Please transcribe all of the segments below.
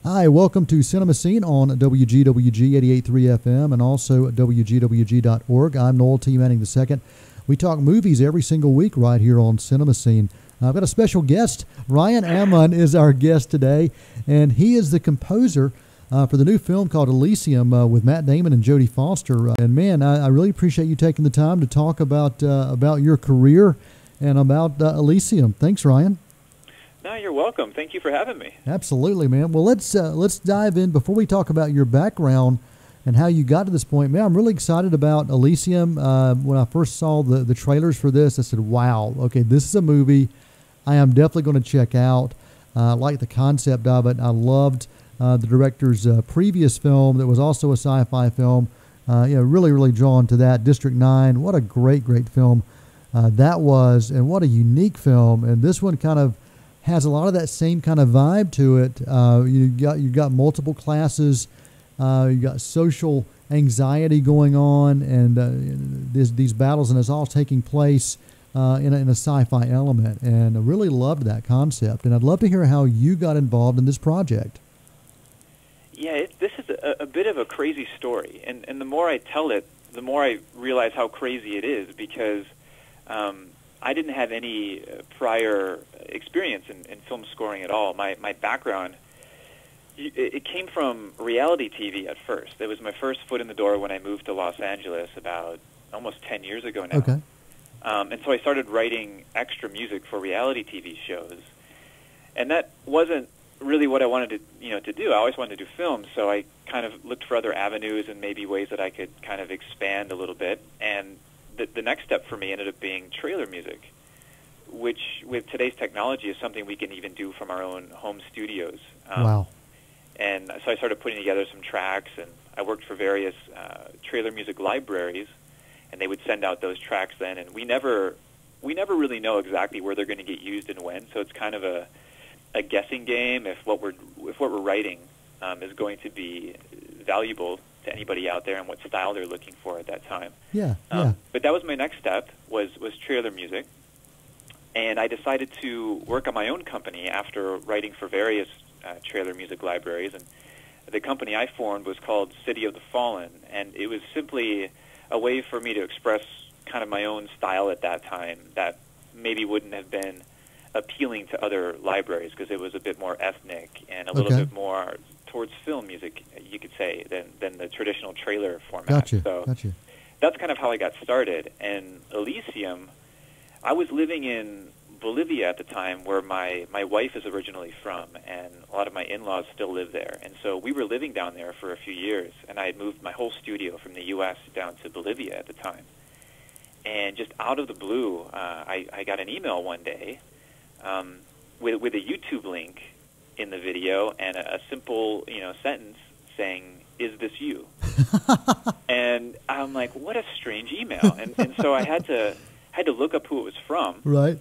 Hi, welcome to Cinemascene on WGWG 88.3 FM and also WGWG.org. I'm Noel T. Manning II. We talk movies every single week right here on Cinemascene. I've got a special guest. Ryan Amon is our guest today, and he is the composer for the new film called Elysium with Matt Damon and Jodie Foster. And man, I really appreciate you taking the time to talk about your career and about Elysium. Thanks, Ryan. No, you're welcome. Thank you for having me. Absolutely, man. Well, let's dive in before we talk about your background and how you got to this point. Man, I'm really excited about Elysium. When I first saw the trailers for this, I said, wow, okay, this is a movie I am definitely going to check out. I like the concept of it. I loved the director's previous film that was also a sci-fi film. Really, really drawn to that. District 9, what a great, great film that was, and what a unique film. And this one kind of has a lot of that same kind of vibe to it. You got multiple classes, you got social anxiety going on, and these battles, and it's all taking place in a sci-fi element. And I really loved that concept, and I'd love to hear how you got involved in this project. Yeah, this is a bit of a crazy story, and the more I tell it, the more I realize how crazy it is, because I didn't have any prior experience in film scoring at all. My background, it came from reality TV at first. It was my first foot in the door when I moved to Los Angeles about almost 10 years ago now. Okay. And so I started writing extra music for reality TV shows. And that wasn't really what I wanted to do. I always wanted to do film, so I kind of looked for other avenues and maybe ways that I could kind of expand a little bit. And the next step for me ended up being trailer music, which with today's technology is something we can even do from our own home studios. Wow. And so I started putting together some tracks, and I worked for various trailer music libraries, and they would send out those tracks then, and we never really know exactly where they're going to get used and when, so it's kind of a guessing game if what we're writing is going to be valuable to anybody out there and what style they're looking for at that time. Yeah. But that was my next step, was trailer music. And I decided to work on my own company after writing for various trailer music libraries. And the company I formed was called City of the Fallen. And it was simply a way for me to express kind of my own style at that time that maybe wouldn't have been appealing to other libraries, because it was a bit more ethnic and a little bit more towards film music, you could say, than the traditional trailer format. Gotcha. That's kind of how I got started. And Elysium, I was living in Bolivia at the time, where my wife is originally from, and a lot of my in-laws still live there. And so we were living down there for a few years, and I had moved my whole studio from the U.S. down to Bolivia at the time. And just out of the blue, I got an email one day with a YouTube link in the video and a simple sentence saying, "Is this you?" And I'm like, what a strange email. And so I had to look up who it was from. Right.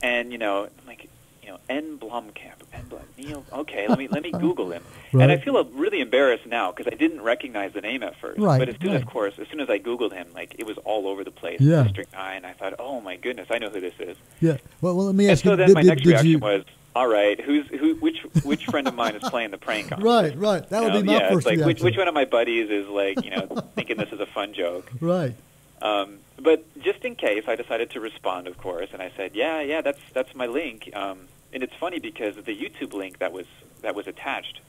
And I'm like, N. Blomkamp, Neil. Okay, let me Google him. Right. And I feel really embarrassed now because I didn't recognize the name at first. Right. But as soon as I Googled him, like, it was all over the place. Yeah. District 9. I thought, oh my goodness, I know who this is. Yeah. Well, let me ask you. And so then my next reaction was, all right, which friend of mine is playing the prank on me? Right. That would be my first reaction. Which one of my buddies is thinking this is a fun joke? Right. But just in case, I decided to respond, of course, and I said, yeah, that's my link. And it's funny because the YouTube link that was attached,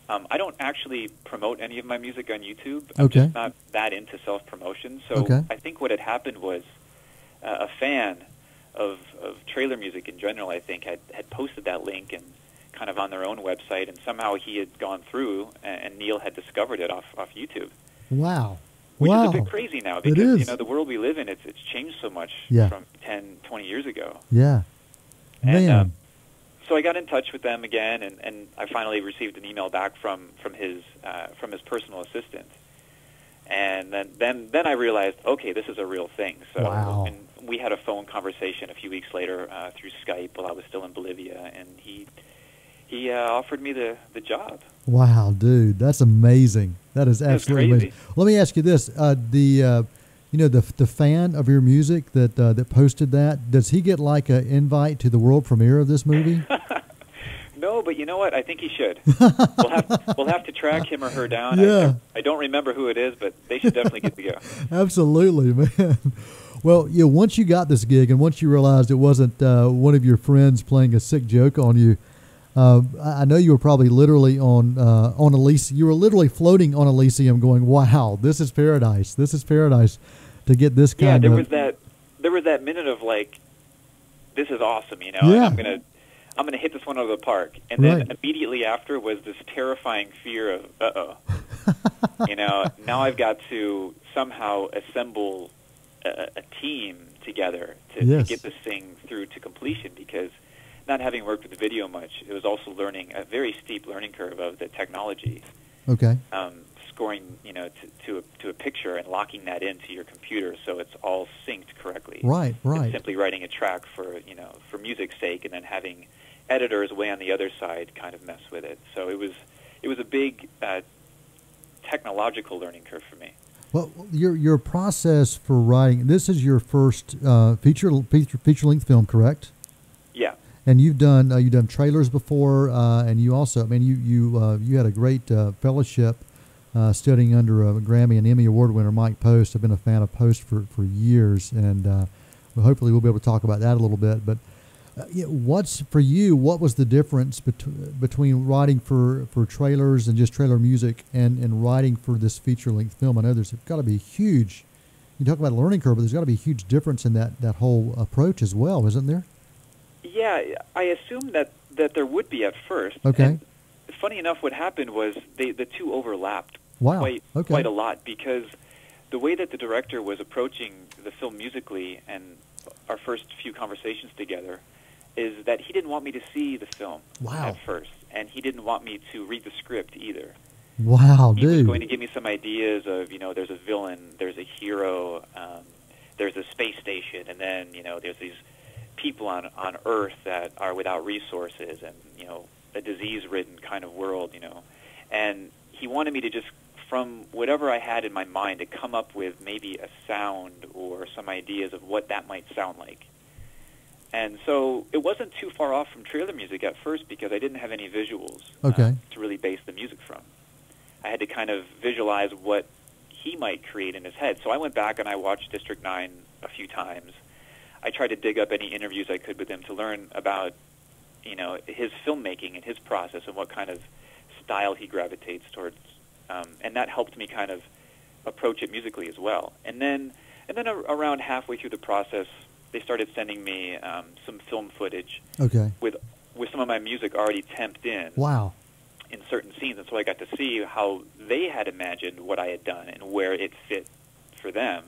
I don't actually promote any of my music on YouTube. I'm just not that into self-promotion. So I think what had happened was a fan of trailer music in general, I think, had posted that link and kind of on their own website, and somehow he had gone through, and Neil had discovered it off YouTube. Wow. Which is a bit crazy now, because the world we live in, it's changed so much from 10, 20 years ago. Yeah. And so I got in touch with them again, and I finally received an email back from his personal assistant. And then I realized, okay, this is a real thing. So and we had a phone conversation a few weeks later through Skype while I was still in Bolivia, and he offered me the job. Wow, dude, that's amazing. That is absolutely amazing. Let me ask you this: the fan of your music that posted that, does he get like an invite to the world premiere of this movie? No, but you know what? I think he should. We'll have to track him or her down. Yeah. I don't remember who it is, but they should definitely get to go. Absolutely, man. Well, once you got this gig and once you realized it wasn't one of your friends playing a sick joke on you, I know you were probably literally on Elysium. You were literally floating on Elysium, going, "Wow, this is paradise! This is paradise!" To get this kind of there was that minute of like, this is awesome, you know. Yeah. And I'm gonna hit this one out of the park, and then immediately after was this terrifying fear of you know, now I've got to somehow assemble a team together to get this thing through to completion, because not having worked with video much, it was also learning a very steep learning curve of the technology. Okay. Scoring, you know, to a picture and locking that into your computer so it's all synced correctly. Right. And simply writing a track for music's sake, and then having editors way on the other side kind of mess with it. So it was a big technological learning curve for me. Well, your process for writing, this is your first feature length film, correct? Yeah. And you've done trailers before, and you also, I mean, you had a great fellowship studying under a Grammy and Emmy Award winner, Mike Post. I've been a fan of Post for years, and hopefully we'll be able to talk about that a little bit. But what's for you? What was the difference between writing for trailers and just trailer music and writing for this feature length film? I know there's got to be huge. You talk about a learning curve, but there's got to be a huge difference in that whole approach as well, isn't there? Yeah, I assumed that there would be at first. Okay. And funny enough, what happened was the two overlapped quite a lot, because the way that the director was approaching the film musically and our first few conversations together is that he didn't want me to see the film at first, and he didn't want me to read the script either. Wow, he was going to give me some ideas of, there's a villain, there's a hero, there's a space station, and then, there's these people on Earth that are without resources, and, a disease-ridden kind of world, And he wanted me to just, from whatever I had in my mind, to come up with maybe a sound or some ideas of what that might sound like. And so it wasn't too far off from trailer music at first, because I didn't have any visuals to really base the music from. I had to kind of visualize what he might create in his head. So I went back and I watched District 9 a few times. I tried to dig up any interviews I could with him to learn about, his filmmaking and his process and what kind of style he gravitates towards. And that helped me kind of approach it musically as well. And then around halfway through the process, they started sending me some film footage with some of my music already temped in. Wow. In certain scenes, and so I got to see how they had imagined what I had done and where it fit for them,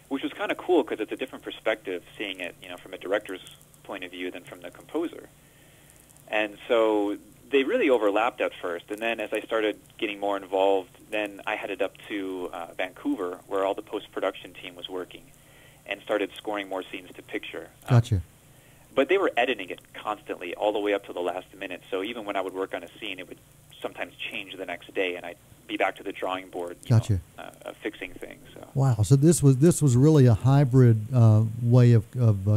which was kind of cool, because it's a different perspective seeing it, from a director's point of view than from the composer. And so they really overlapped at first, and then as I started getting more involved, then I headed up to Vancouver, where all the post-production team was working, and started scoring more scenes to picture. Gotcha. But they were editing it constantly, all the way up to the last minute. So even when I would work on a scene, it would sometimes change the next day, and I'd be back to the drawing board, fixing things. So. Wow! So this was really a hybrid way of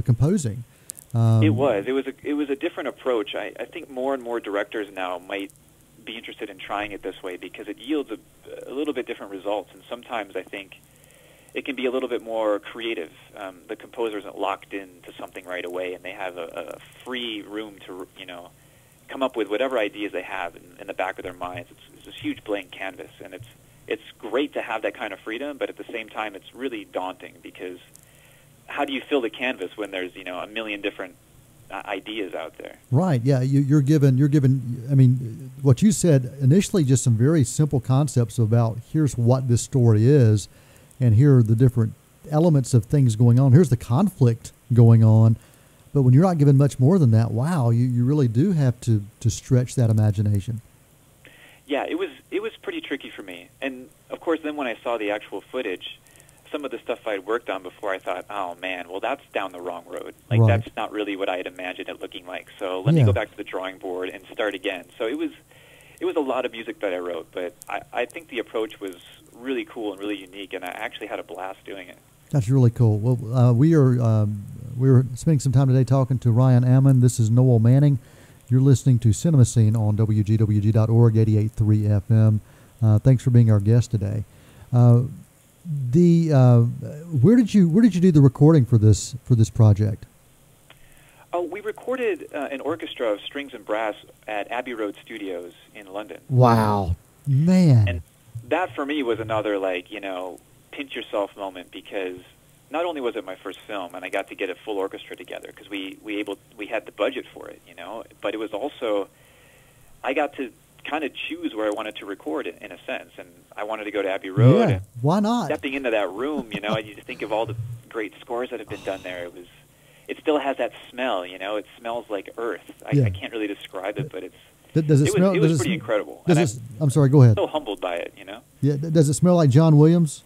composing. It was a different approach. I think more and more directors now might be interested in trying it this way, because it yields a little bit different results, and sometimes I think it can be a little bit more creative. The composer isn't locked into something right away, and they have a free room to, come up with whatever ideas they have in the back of their minds. It's this huge blank canvas, and it's great to have that kind of freedom, but at the same time, it's really daunting, because how do you fill the canvas when there's, a million different ideas out there? Right. Yeah. You're given. I mean, what you said initially, just some very simple concepts about here's what this story is, and here are the different elements of things going on. Here's the conflict going on. But when you're not given much more than that, wow, you really do have to stretch that imagination. Yeah, it was pretty tricky for me. And, of course, then when I saw the actual footage, some of the stuff I had worked on before, I thought, oh, man, well, that's down the wrong road. Like, that's not really what I had imagined it looking like. So let me go back to the drawing board and start again. So it was a lot of music that I wrote, but I think the approach was really cool and really unique, and I actually had a blast doing it. That's really cool. Well, we're spending some time today talking to Ryan Amon. This is Noel Manning, You're listening to Cinemascene on WGWG.org, 88.3 FM. Thanks for being our guest today. Where did you do the recording for this project? We recorded an orchestra of strings and brass at Abbey Road Studios in London. Wow, man! And that for me was another pinch yourself moment, because not only was it my first film and I got to get a full orchestra together because we had the budget for it, but it was also I got to kind of choose where I wanted to record it in a sense, and I wanted to go to Abbey Road. Yeah, why not? Stepping into that room, I used to think of all the great scores that have been done there. It still has that smell, it smells like earth. I can't really describe it, but it was pretty incredible. I'm sorry, go ahead. I'm so humbled by it, Yeah, does it smell like John Williams?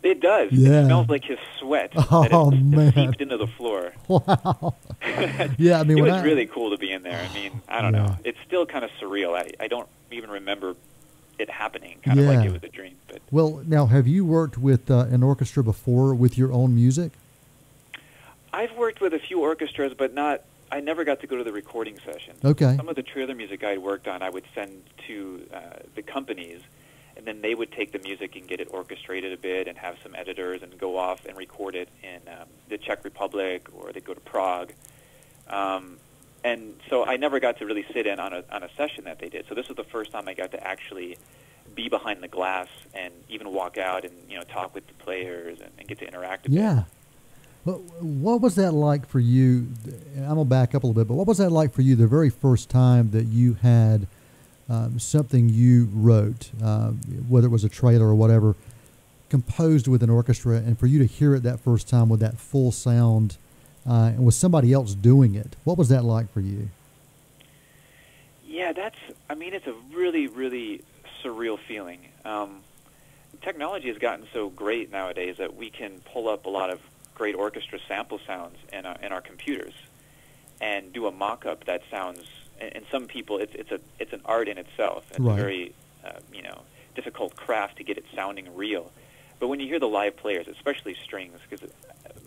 It does. Yeah. It smells like his sweat. Oh, man. It seeped into the floor. Wow. Yeah, I mean, it was really cool to be in there. I mean, I don't know. It's still kind of surreal. I don't even remember it happening, kind of like it was a dream. But well, now, have you worked with an orchestra before with your own music? I've worked with a few orchestras, but I never got to go to the recording sessions. Okay. Some of the trailer music I had worked on, I would send to the companies, and then they would take the music and get it orchestrated a bit and have some editors and go off and record it in the Czech Republic, or they'd go to Prague. And so I never got to really sit in on a session that they did. So this was the first time I got to actually be behind the glass and even walk out and talk with the players and get to interact a bit. Yeah. What was that like for you? I'm going to back up a little bit, but what was that like for you the very first time that you had something you wrote, whether it was a trailer or whatever, composed with an orchestra, and for you to hear it that first time with that full sound and with somebody else doing it? What was that like for you? Yeah, it's a really, really surreal feeling. Technology has gotten so great nowadays that we can pull up a lot of great orchestra sample sounds in our computers and do a mock-up that sounds, and some people it's an art in itself. It's right. a very difficult craft to get it sounding real. But when you hear the live players, especially strings, because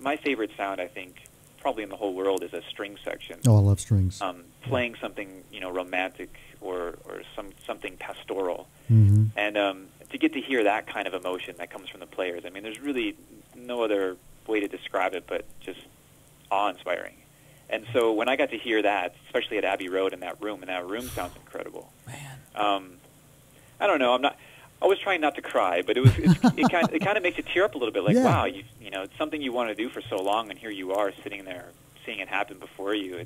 my favorite sound, I think, probably in the whole world, is a string section. Oh, I love strings. Playing something romantic or something pastoral, mm-hmm. and to get to hear that kind of emotion that comes from the players. I mean, there's really no other way to describe it but just awe-inspiring. And so when I got to hear that, especially at Abbey Road in that room sounds incredible. Man, I don't know. I was trying not to cry, but it kind of makes you tear up a little bit. Like, wow, it's something you want to do for so long, and here you are sitting there seeing it happen before you.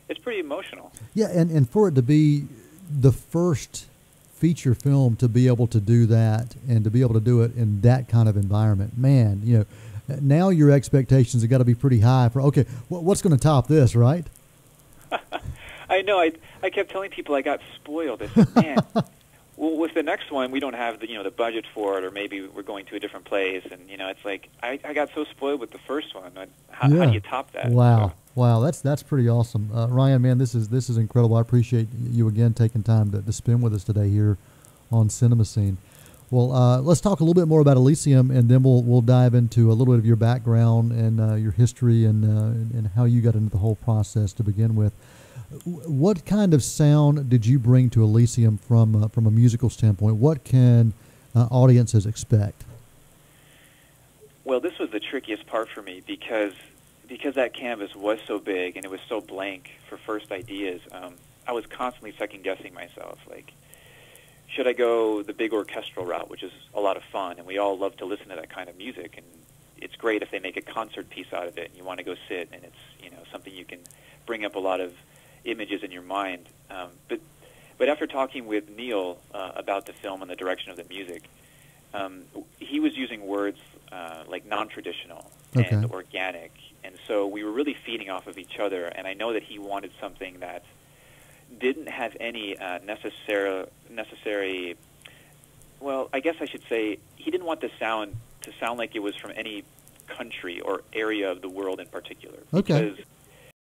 It's pretty emotional. Yeah, and for it to be the first feature film to be able to do that and to be able to do it in that kind of environment, man, now your expectations have got to be pretty high for, okay, what's going to top this, right? I know. I kept telling people I got spoiled. I said, man, well, with the next one, we don't have the budget for it, or maybe we're going to a different place, and it's like I got so spoiled with the first one. How do you top that? Wow, wow, that's pretty awesome, Ryan. Man, this is incredible. I appreciate you again taking time to spend with us today here on Cinemascene. Well, let's talk a little bit more about Elysium, and then we'll dive into a little bit of your background and your history and how you got into the whole process to begin with. What kind of sound did you bring to Elysium from a musical standpoint? What can audiences expect? Well, this was the trickiest part for me because that canvas was so big and it was so blank for first ideas. I was constantly second-guessing myself, like, should I go the big orchestral route, which is a lot of fun, and we all love to listen to that kind of music, and it's great if they make a concert piece out of it, and you want to go sit, and it's something you can bring up a lot of images in your mind. But after talking with Neil about the film and the direction of the music, he was using words like non-traditional and organic, and so we were really feeding off of each other, and I know that he wanted something that didn't have any necessary, well, I guess I should say he didn't want the sound to sound like it was from any country or area of the world in particular. Okay. Because